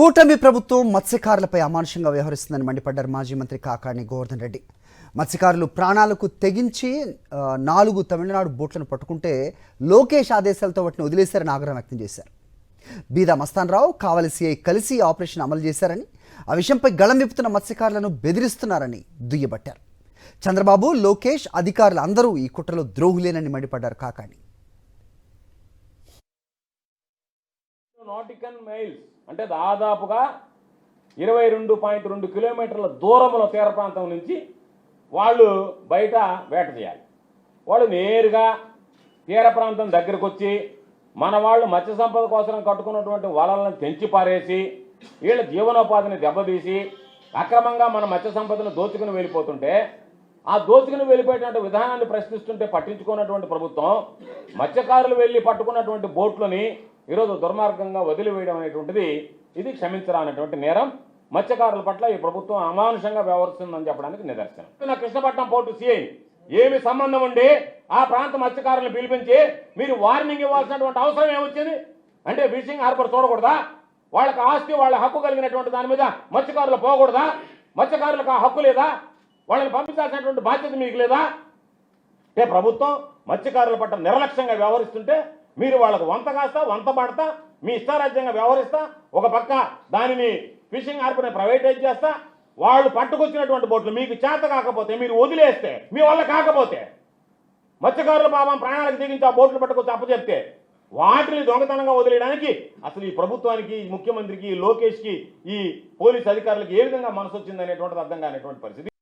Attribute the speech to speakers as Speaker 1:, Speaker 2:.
Speaker 1: కూటమి ప్రభుత్వం మత్స్యకారులపై అమానుషంగా వ్యవహరిస్తుందని మండిపడ్డారు మాజీ మంత్రి కాకాణి గోవర్ధన్ రెడ్డి. మత్స్యకారులు ప్రాణాలకు తెగించి 4 తమిళనాడు బోట్లను పట్టుకుంటే లోకేష్ ఆదేశాలతో వాటిని వదిలేశారని ఆగ్రహం వ్యక్తం చేశారు. బీదా మస్తాన్ రావు కావలి సిఐ కలిసి ఆపరేషన్ అమలు చేశారని, ఆ విషయంపై గళం విప్పుతున్న మత్స్యకారులను బెదిరిస్తున్నారని దుయ్యబట్టారు. చంద్రబాబు, లోకేష్, అధికారులు అందరూ ఈ కుట్రలో ద్రోహులేనని మండిపడ్డారు కాకాణి.
Speaker 2: నాటికల్ మైల్స్ అంటే దాదాపుగా 22.2 కిలోమీటర్ల దూరంలో తీర ప్రాంతం నుంచి వాళ్ళు బయట వేట చేయాలి. వాళ్ళు నేరుగా తీర ప్రాంతం దగ్గరకు వచ్చి మన వాళ్ళు మత్స్య సంపద కోసం కట్టుకున్నటువంటి వలలను తెంచి పారేసి వీళ్ళ జీవనోపాధిని దెబ్బతీసి అక్రమంగా మన మత్స్య సంపదను దోచుకుని వెళ్ళిపోతుంటే, ఆ దోచుకుని వెళ్ళిపోయేటువంటి విధానాన్ని ప్రశ్నిస్తుంటే పట్టించుకున్నటువంటి ప్రభుత్వం మత్స్యకారులు వెళ్ళి పట్టుకున్నటువంటి బోట్లని ఈరోజు దుర్మార్గంగా వదిలివేయడం అనేటువంటిది ఇది క్షమించరానటువంటి నేరం. మత్స్యకారుల పట్ల ఈ ప్రభుత్వం అమానుషంగా వ్యవహరిస్తుందని చెప్పడానికి నిదర్శనం. కృష్ణపట్నం పోర్టు సిఐ ఏమి సంబంధం ఉండి ఆ ప్రాంత మత్స్యకారులను పిలిపించి మీరు వార్నింగ్ ఇవ్వాల్సినటువంటి అవసరం ఏమొచ్చింది? అంటే ఫిషింగ్ హార్బర్ చూడకూడదా? వాళ్ళకి ఆస్తి, వాళ్ళ హక్కు కలిగినటువంటి దాని మీద మత్స్యకారులు పోకూడదా? మత్స్యకారులకు ఆ హక్కు లేదా? వాళ్ళని పంపించాల్సినటువంటి బాధ్యత మీకు లేదా? అంటే ప్రభుత్వం మత్స్యకారుల పట్ల నిర్లక్ష్యంగా వ్యవహరిస్తుంటే మీరు వాళ్ళకు వంత కాస్తా, వంత పడతా, మీ ఇష్టారాజ్యంగా వ్యవహరిస్తా, ఒక పక్క దానిని ఫిషింగ్ హార్బర్ని ప్రైవేటైజ్ చేస్తా, వాళ్ళు పట్టుకొచ్చినటువంటి బోట్లు మీకు చేత కాకపోతే మీరు వదిలేస్తే, మీ వల్ల కాకపోతే మత్స్యకారుల పాపం ప్రాణాలకు తెగించి ఆ బోట్లు పట్టుకొచ్చి అప్పచెప్తే వాటిని దొంగతనంగా వదిలేయడానికి అసలు ఈ ప్రభుత్వానికి, ఈ ముఖ్యమంత్రికి, ఈ లోకేష్కి, ఈ పోలీస్ అధికారులకు ఏ విధంగా మనసు వచ్చిందనేటువంటిది అర్థం కానిటువంటి పరిస్థితి.